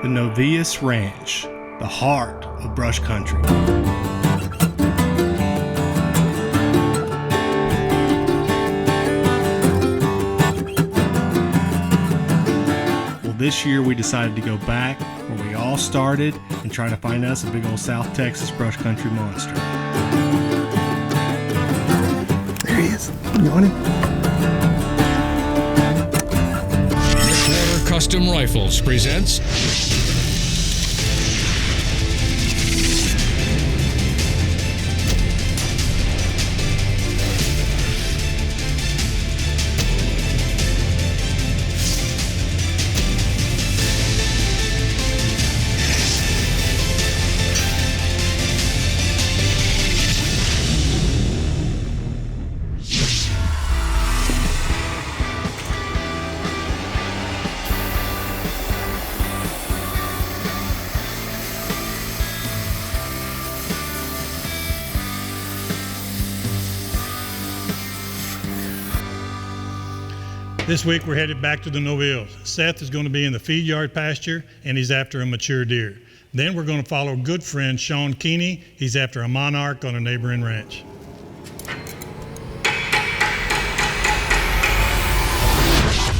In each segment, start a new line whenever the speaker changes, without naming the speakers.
the Novias Ranch, the heart of brush country. Well, this year we decided to go back where we all started and try to find us a big old South Texas brush country monster. There he is. You want him?
Whitetail Custom Rifles presents
This week we're headed back to the Novilles. Seth is going to be in the feed yard pasture and he's after a mature deer. Then we're going to follow good friend Shaun Keeny. He's after a monarch on a neighboring ranch.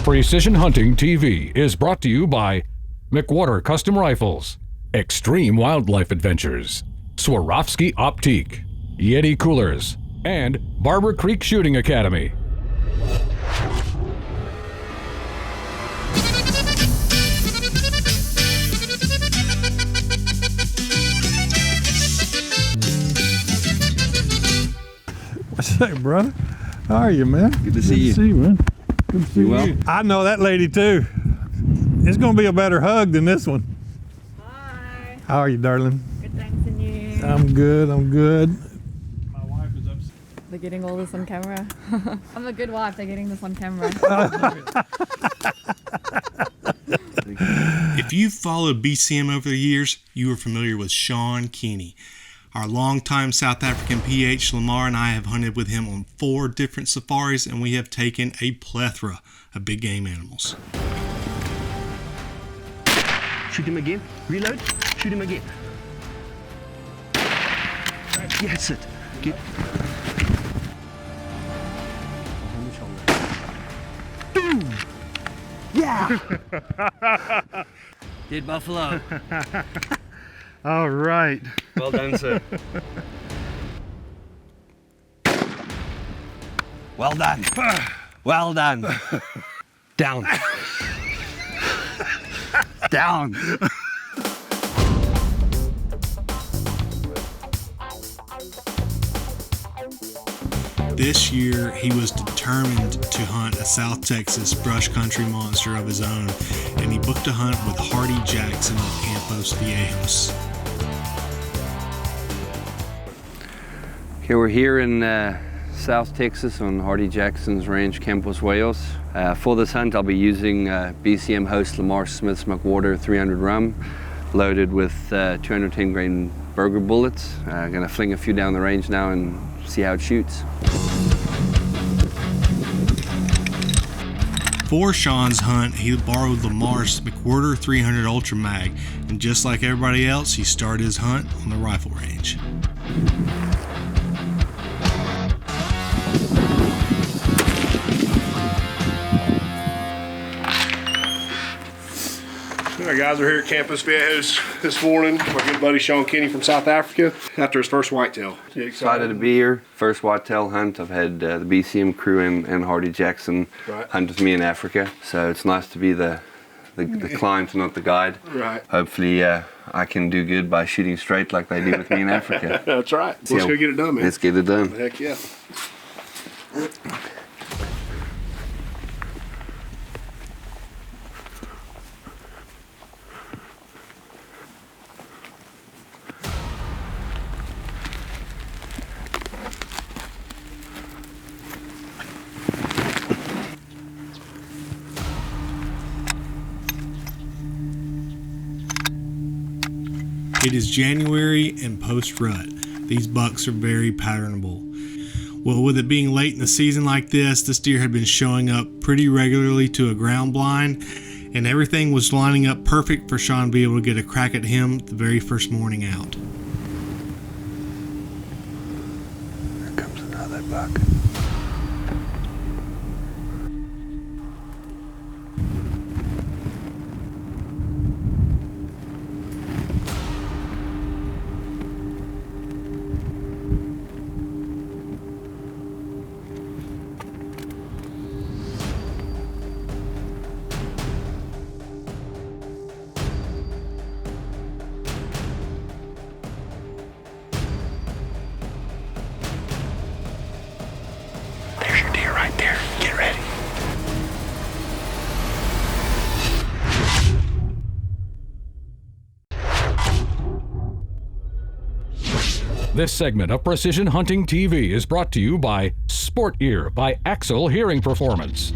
Precision Hunting TV is brought to you by McWhorter Custom Rifles, Extreme Wildlife Adventures, Swarovski Optique, Yeti Coolers, and Barber Creek Shooting Academy.
What's up, brother? How are you, man?
Good to see you.
Good to see you, man. Good to see you.
Well?
I know that lady too. It's gonna be a better hug than this one.
Hi.
How are you, darling?
Good, thanks, and you?
I'm good. I'm good.
My wife is upset.
They're getting all this on camera. I'm a good wife, they're getting this on camera.
If you've followed BCM over the years, you are familiar with Shaun Keeny. Our longtime South African PH, Lamar, and I have hunted with him on 4 different safaris, and we have taken a plethora of big game animals.
Shoot him again. Reload. Shoot him again. Yes, it. Get. Boom! Yeah! Dead buffalo.
All right.
Well done, sir. Well done. Well done. Down. Down.
This year, he was determined to hunt a South Texas brush country monster of his own, and he booked a hunt with Hardy Jackson of Campos Viejos.
Okay, we're here in South Texas on Hardy Jackson's ranch, Campos Viejos. For this hunt, I'll be using BCM host Lamar Smith's McWhorter 300 rum, loaded with 210 grain burger bullets. Gonna fling a few down the range now and see how it shoots.
For Shaun's hunt, he borrowed Lamar's McWhorter 300 Ultra Mag, and just like everybody else, he started his hunt on the rifle range.
All right, guys, we're here at Campos Viejos this morning. My good buddy Shaun Keeny from South Africa after his first whitetail. You
Excited to be here. First whitetail hunt. I've had the BCM crew and Hardy Jackson hunt with me in Africa, so it's nice to be the client and not the guide.
Right.
Hopefully I can do good by shooting straight like they do with me in Africa.
That's right. Let's go get it done, man.
Let's get it done.
Heck yeah.
It is January and post-rut. These bucks are very patternable. Well, with it being late in the season like this deer had been showing up pretty regularly to a ground blind, and everything was lining up perfect for Shaun to be able to get a crack at him the very first morning out.
Here comes another buck. There's your deer right there. Get ready.
This segment of Precision Hunting TV is brought to you by Sport Ear by Axel Hearing Performance.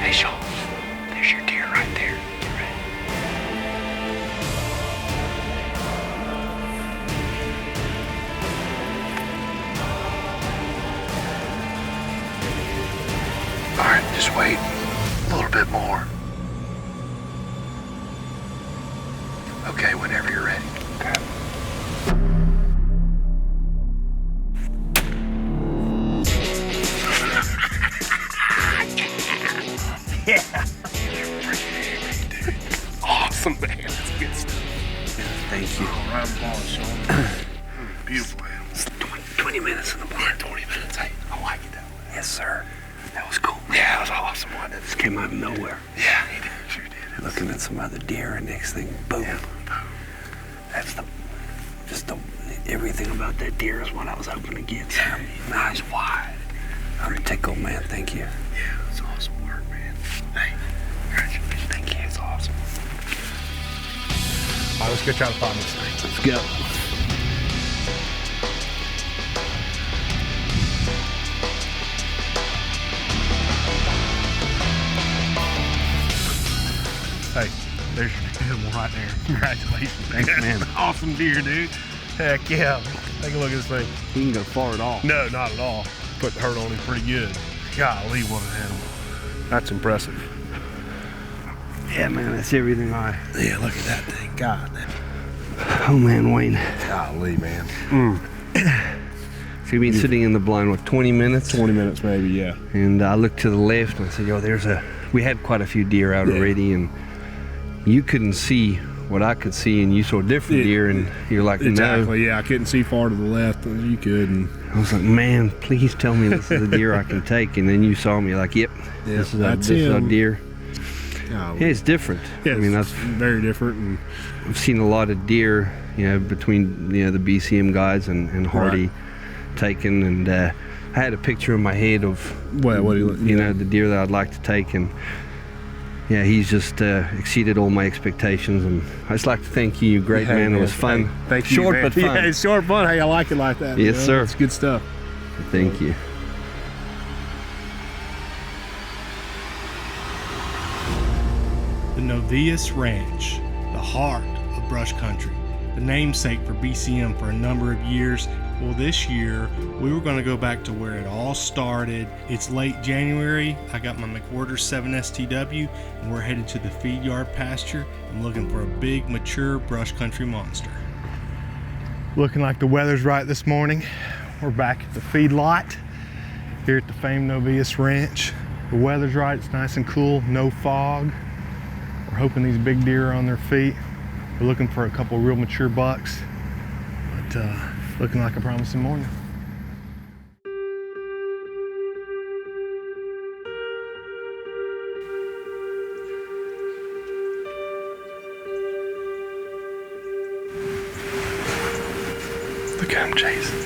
Hey, Shaun. There's your deer right there. Get ready. All right, just wait a little bit more. Okay, whenever you're ready. Okay. Awesome, man. That's good stuff. Thank you.
Right on the ball, Shaun. Beautiful animal.
It's 20 minutes in the barn.
20 minutes. Hey, I like it that way.
Yes, sir. That was cool. Yeah, that was awesome. One that just came out of nowhere.
Yeah, he did. Sure did.
Looking at some other deer, and next thing, boom.
Yeah.
That's everything about that deer is what I was hoping to get.
Yeah, nice wide.
I'm tickled, man. Thank you.
Yeah, it's awesome work, man. Hey, congratulations.
Thank you. It's awesome.
All right, let's go try to find this thing.
Let's go.
Hey, there's your animal right there. Congratulations.
Thanks, man.
Awesome deer, dude. Heck yeah. Take a look at this thing.
He can go far at all.
No, not at all. Put the hurt on him pretty good. Golly, what an animal. That's impressive.
Yeah, man. That's everything
Yeah, look at that thing. God.
Oh, man, Wayne.
Golly, man.
So you've been sitting in the blind, what, 20 minutes?
20 minutes maybe, yeah.
And I looked to the left and I said, yo, we had quite a few deer out already, and you couldn't see what I could see, and you saw different deer, and you're like,
Exactly,
no.
yeah. I couldn't see far to the left as you could. And
I was like, man, please tell me this is a deer I can take. And then you saw me like, yep, this is a deer.
golly.
Yeah, it's different.
Yeah,
I mean,
it's very different. And
I've seen a lot of deer, between, the BCM guys and Hardy taken, and I had a picture in my head of,
what do you
the deer that I'd like to take, and yeah, he's just exceeded all my expectations, and I just like to thank you, great man. It was fun.
Hey, thank you,
short
man.
but fun.
Yeah, it's short fun. Hey, I like it like that.
Yes, sir.
It's good stuff.
Thank you.
The Novias Ranch, the heart of brush country, the namesake for BCM for a number of years. Well, this year we were going to go back to where it all started. It's late January. I got my McWhorter 7 STW, and we're headed to the feed yard pasture. I'm looking for a big, mature brush country monster.
Looking like the weather's right this morning. We're back at the feed lot here at the famed Novias Ranch. The weather's right, it's nice and cool, no fog. We're hoping these big deer are on their feet. We're looking for a couple real mature bucks, but looking like a promising morning.
Look at him chasing.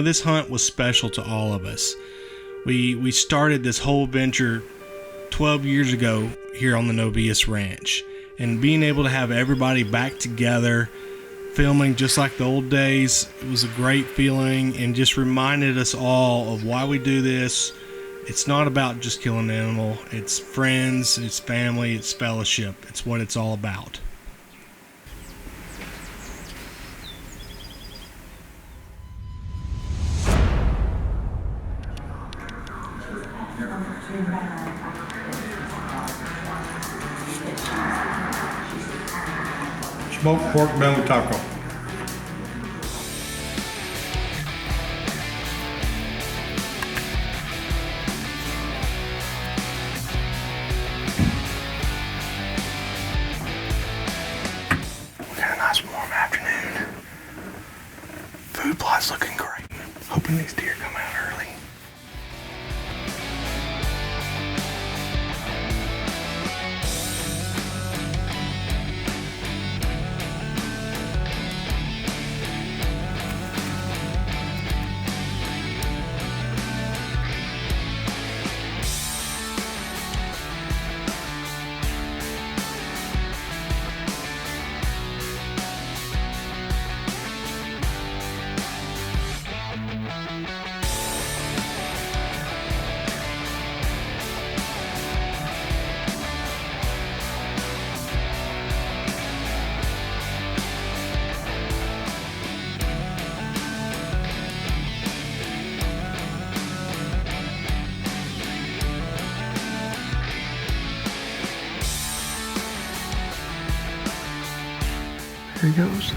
This hunt was special to all of us. We started this whole venture 12 years ago here on the Novias Ranch, and being able to have everybody back together filming just like the old days, it was a great feeling, and just reminded us all of why we do this It's not about just killing an animal. It's friends, it's family, it's fellowship. It's what it's all about.
Smoked pork belly taco.
We got a nice warm afternoon. Food plot's looking great. Hoping these deer come out early. Here he goes.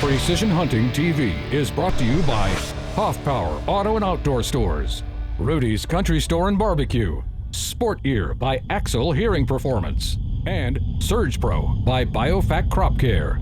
Precision Hunting TV is brought to you by Hoff Power Auto and Outdoor Stores, Rudy's Country Store and Barbecue, Sport Ear by Axel Hearing Performance, and Surge Pro by BioFact Crop Care.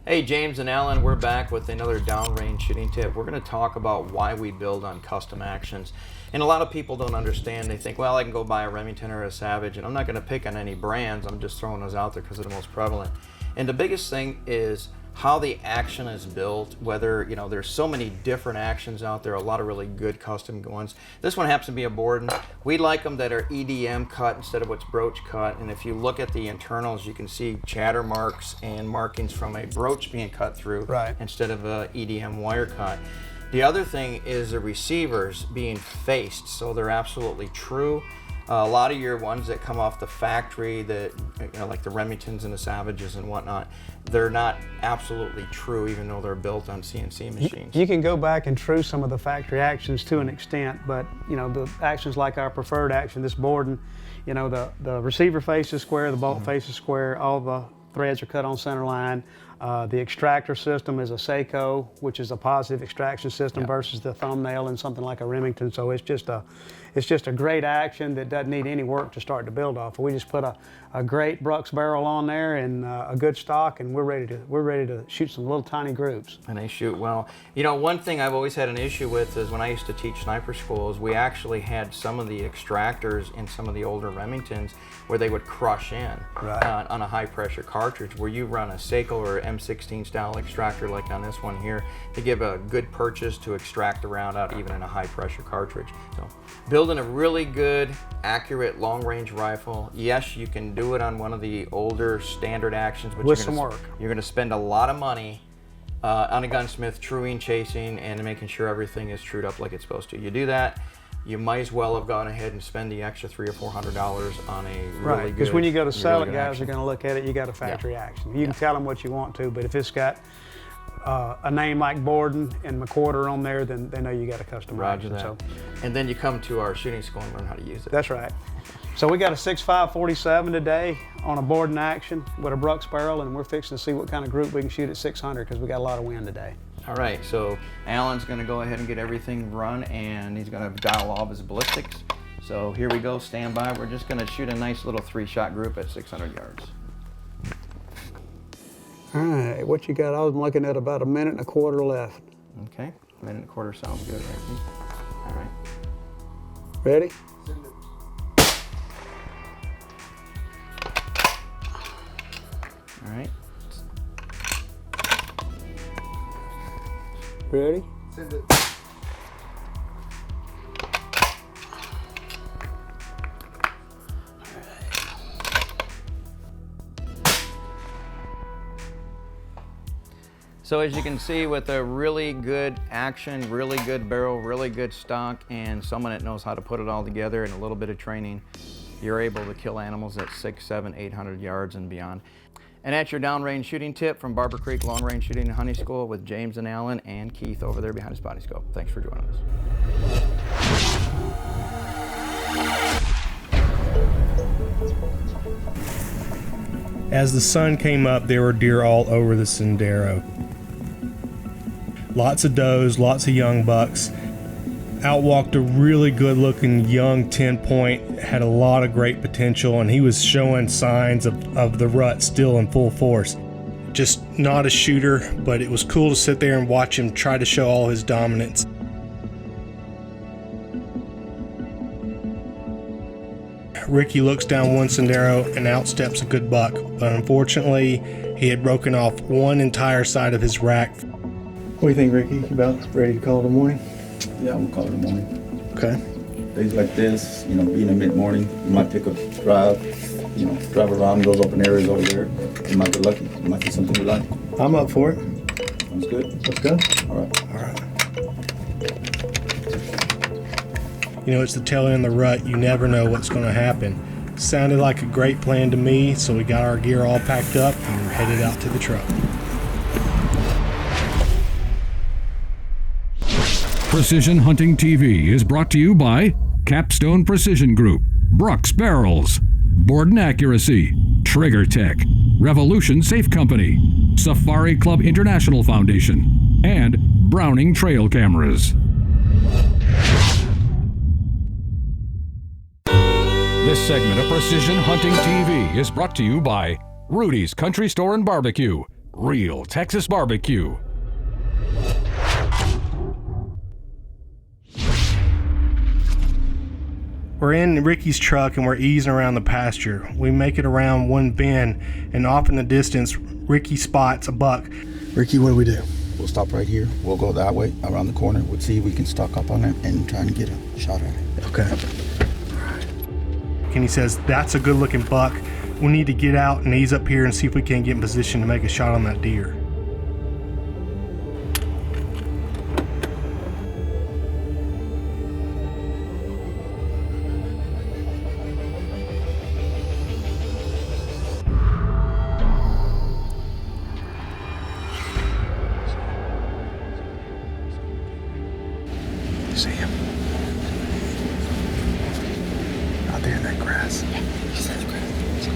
Hey, James and Alan, we're back with another downrange shooting tip. We're going to talk about why we build on custom actions. And a lot of people don't understand. They think, well, I can go buy a Remington or a Savage, and I'm not going to pick on any brands. I'm just throwing those out there because they're the most prevalent. And the biggest thing is how the action is built, whether, you know, there's so many different actions out there, a lot of really good custom ones. This one happens to be a Borden. We like them that are EDM cut instead of what's broach cut. And if you look at the internals, you can see chatter marks and markings from a broach being cut through instead of a EDM wire cut. The other thing is the receivers being faced, so they're absolutely true. A lot of your ones that come off the factory, that, you know, like the Remingtons and the Savages and whatnot, they're not absolutely true, even though they're built on CNC machines.
You can go back and true some of the factory actions to an extent, but you know, the actions like our preferred action, this Borden, you know, the receiver face is square, the bolt face is square, all the threads are cut on center line. The extractor system is a Seiko, which is a positive extraction system versus the thumbnail and something like a Remington. So it's just a great action that doesn't need any work to start to build off. We just put a great Brux barrel on there and a good stock, and we're ready to shoot some little tiny groups.
And they shoot well. You know, one thing I've always had an issue with is when I used to teach sniper schools, we actually had some of the extractors in some of the older Remingtons where they would crush in on a high pressure cartridge, where you run a Seiko or M16 style extractor like on this one here to give a good purchase to extract the round out even in a high pressure cartridge. So building a really good, accurate long range rifle, yes, you can do it on one of the older standard actions, but
with some work.
You're going to spend a lot of money on a gunsmith, truing, chasing, and making sure everything is trued up like it's supposed to. You do that, you might as well have gone ahead and spend the extra $300 or $400 on a really good.
Because when you go to sell
really
it, guys
action.
are going to look at it. You got a factory action. You can tell them what you want to, but if it's got a name like Borden and McWhorter on there, then they know you got a custom action.
That.
So,
and then you come to our shooting school and learn how to use it.
that's right. So we got a 6.5 47 today on a Borden action with a Brux barrel, and we're fixing to see what kind of group we can shoot at 600 because we got a lot of wind today.
All right, so Alan's going to go ahead and get everything run, and he's going to dial all of his ballistics. So here we go, stand by. We're just going to shoot a nice little 3-shot group at 600 yards.
All right, what you got? I was looking at about 1.25 minutes left.
Okay, 1.25 minutes sounds good, right? All right.
Ready?
All right.
Ready?
Send it.
So as you can see, with a really good action, really good barrel, really good stock, and someone that knows how to put it all together and a little bit of training, you're able to kill animals at 600, 700, 800 yards and beyond. And that's your downrange shooting tip from Barber Creek Long Range Shooting and Hunting School with James and Alan and Keith over there behind his body scope. Thanks for joining us.
As the sun came up, there were deer all over the sendero. Lots of does, lots of young bucks. Out walked a really good looking young 10-point, had a lot of great potential, and he was showing signs of the rut still in full force. Just not a shooter, but it was cool to sit there and watch him try to show all his dominance. Ricky looks down one sendero and outsteps a good buck, but unfortunately he had broken off one entire side of his rack. What do you think, Ricky? You about ready to call it a morning?
Yeah, I'm gonna call it a morning.
Okay.
Days like this, you know, being a mid-morning, you might pick up, drive around those open areas over there. You might get lucky. It might be something we like.
I'm up for it.
Sounds good.
Let's go.
All right.
All right. You know, it's the tail end of the rut. You never know what's going to happen. Sounded like a great plan to me, so we got our gear all packed up and headed out to the truck.
Precision Hunting TV is brought to you by Capstone Precision Group, Brooks Barrels, Borden Accuracy, Trigger Tech, Revolution Safe Company, Safari Club International Foundation, and Browning Trail Cameras. This segment of Precision Hunting TV is brought to you by Rudy's Country Store and Barbecue, real Texas barbecue.
We're in Ricky's truck and we're easing around the pasture. We make it around one bend, and off in the distance, Ricky spots a buck. Ricky, what do we do?
We'll stop right here. We'll go that way, around the corner. We'll see if we can stock up on it and try and get a shot at it.
Okay. Kenny says, that's a good looking buck. We need to get out and ease up here and see if we can get in position to make a shot on that deer. See him? Out there in that grass.
Yeah, he's in the grass.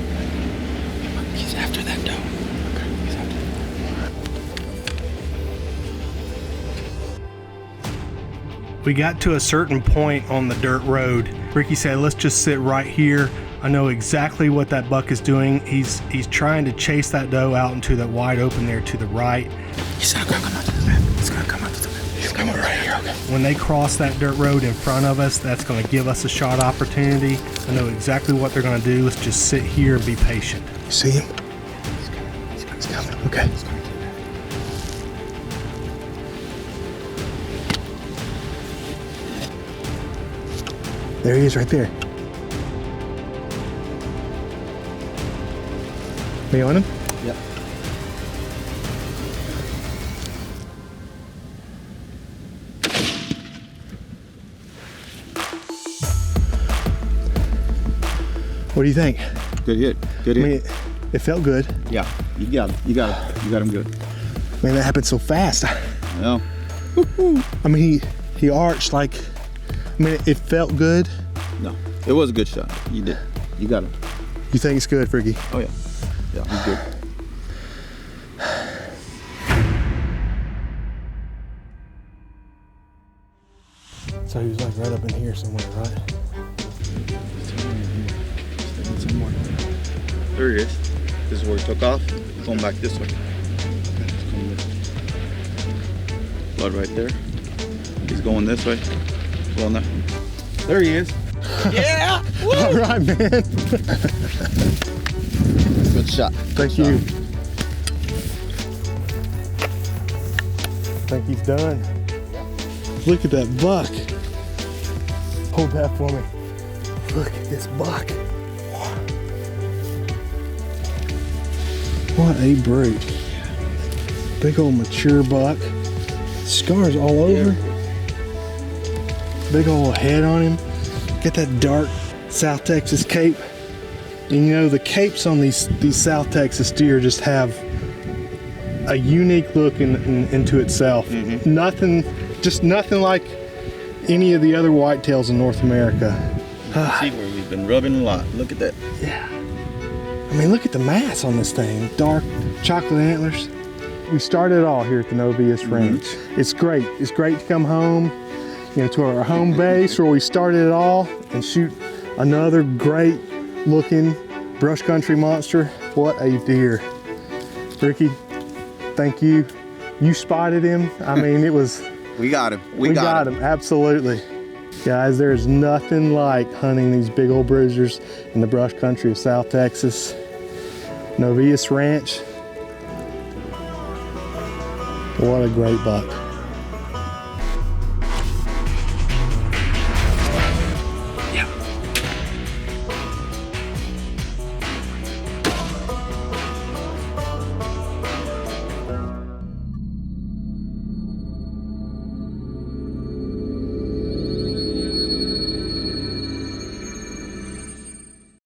He's after that doe.
Okay, he's after that. We got to a certain point on the dirt road. Ricky said, let's just sit right here. I know exactly what that buck is doing. He's trying to chase that doe out into that wide open there to the right.
He's gonna come out to the map. He's gonna come out to the map. He's coming right here, okay.
When they cross that dirt road in front of us, that's going to give us a shot opportunity. I know exactly what they're going to do. Let's just sit here and be patient. You see him? He's coming. Okay. He's coming. There he is right there. Are you on him?
Yep.
What do you think?
Good hit. Good
I
hit.
mean, it felt good.
Yeah, you got him good.
Man, that happened so fast.
Yeah.
I mean, he arched like, I mean, it felt good.
No, it was a good shot. You did. You got him.
You think it's good, Ricky?
Oh yeah. Yeah, he's good.
So he was like right up in here somewhere, right?
Some more. There he is. This is where he took off. Going back this way. Blood right there. He's going this way. Going there. There he is. Yeah!
All right, man.
Good shot.
Thank you. Think he's done. Look at that buck. Hold that for me. Look at this buck. What a brute. Big old mature buck. Scars all over. Big old head on him. Got that dark South Texas cape. And you know, the capes on these South Texas deer just have a unique look into itself. Nothing like any of the other whitetails in North America.
See where we've been rubbing a lot. Look at that.
Yeah. I mean, look at the mass on this thing. Dark chocolate antlers. We started it all here at the Novius Ranch. It's great. It's great to come home, you know, to our home base where we started it all and shoot another great looking brush country monster. What a deer. Ricky, thank you. You spotted him. I mean, it was...
We got him.
We got him, absolutely. Guys, there's nothing like hunting these big old bruisers in the brush country of South Texas. Novius Ranch. What a great buck.